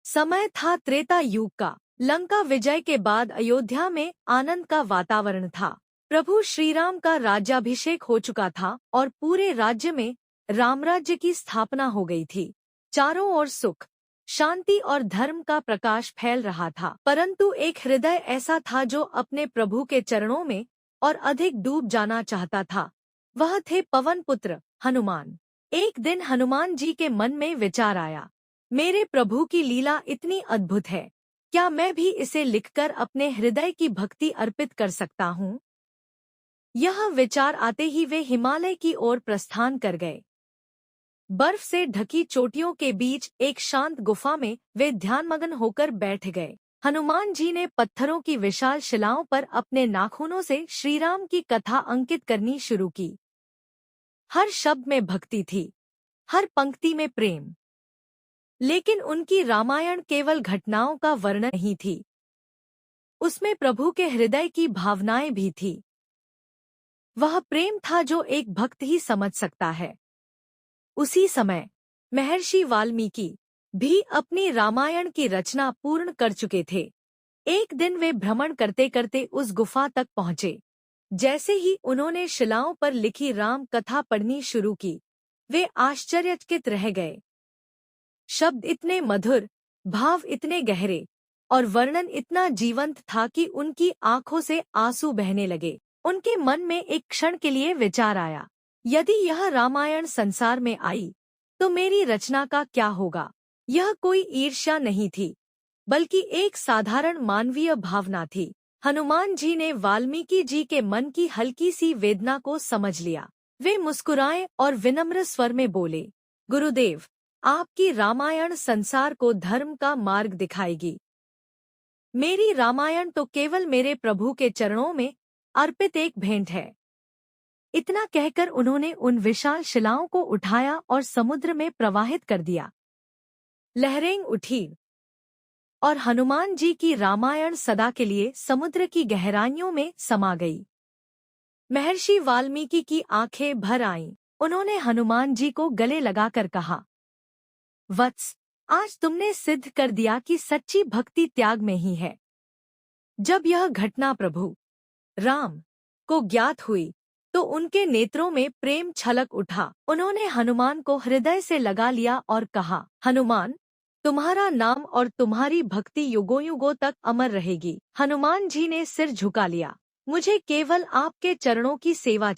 समय था त्रेता युग का। लंका विजय के बाद अयोध्या में आनंद का वातावरण था। प्रभु श्रीराम का राज्याभिषेक हो चुका था और पूरे राज्य में रामराज्य की स्थापना हो गई थी। चारों ओर सुख, शांति और धर्म का प्रकाश फैल रहा था। परंतु एक हृदय ऐसा था जो अपने प्रभु के चरणों में और अधिक डूब जाना चाहता था। वह थे पवन पुत्र हनुमान। एक दिन हनुमान जी के मन में विचार आया, मेरे प्रभु की लीला इतनी अद्भुत है, क्या मैं भी इसे लिखकर अपने हृदय की भक्ति अर्पित कर सकता हूँ? यह विचार आते ही वे हिमालय की ओर प्रस्थान कर गए। बर्फ से ढकी चोटियों के बीच एक शांत गुफा में वे ध्यानमग्न होकर बैठ गए। हनुमान जी ने पत्थरों की विशाल शिलाओं पर अपने नाखूनों से श्रीराम की कथा अंकित करनी शुरू की। हर शब्द में भक्ति थी, हर पंक्ति में प्रेम। लेकिन उनकी रामायण केवल घटनाओं का वर्णन नहीं थी, उसमें प्रभु के हृदय की भावनाएं भी थी। वह प्रेम था जो एक भक्त ही समझ सकता है। उसी समय महर्षि वाल्मीकि भी अपनी रामायण की रचना पूर्ण कर चुके थे। एक दिन वे भ्रमण करते करते उस गुफा तक पहुंचे। जैसे ही उन्होंने शिलाओं पर लिखी राम कथा पढ़नी शुरू की, वे आश्चर्यचकित रह गए। शब्द इतने मधुर, भाव इतने गहरे और वर्णन इतना जीवंत था कि उनकी आंखों से आंसू बहने लगे। उनके मन में एक क्षण के लिए विचार आया, यदि यह रामायण संसार में आई तो मेरी रचना का क्या होगा? यह कोई ईर्ष्या नहीं थी, बल्कि एक साधारण मानवीय भावना थी। हनुमान जी ने वाल्मीकि जी के मन की हल्की सी वेदना को समझ लिया। वे मुस्कुराए और विनम्र स्वर में बोले, गुरुदेव, आपकी रामायण संसार को धर्म का मार्ग दिखाएगी। मेरी रामायण तो केवल मेरे प्रभु के चरणों में अर्पित एक भेंट है। इतना कहकर उन्होंने उन विशाल शिलाओं को उठाया और समुद्र में प्रवाहित कर दिया। लहरें उठी और हनुमान जी की रामायण सदा के लिए समुद्र की गहराइयों में समा गई। महर्षि वाल्मीकि की आंखें भर आईं। उन्होंने हनुमान जी को गले लगाकर कहा, वत्स, आज तुमने सिद्ध कर दिया कि सच्ची भक्ति त्याग में ही है। जब यह घटना प्रभु राम को ज्ञात हुई तो उनके नेत्रों में प्रेम छलक उठा। उन्होंने हनुमान को हृदय से लगा लिया और कहा, हनुमान, तुम्हारा नाम और तुम्हारी भक्ति युगों युगों तक अमर रहेगी। हनुमान जी ने सिर झुका लिया। मुझे केवल आपके चरणों की सेवा चाहिए।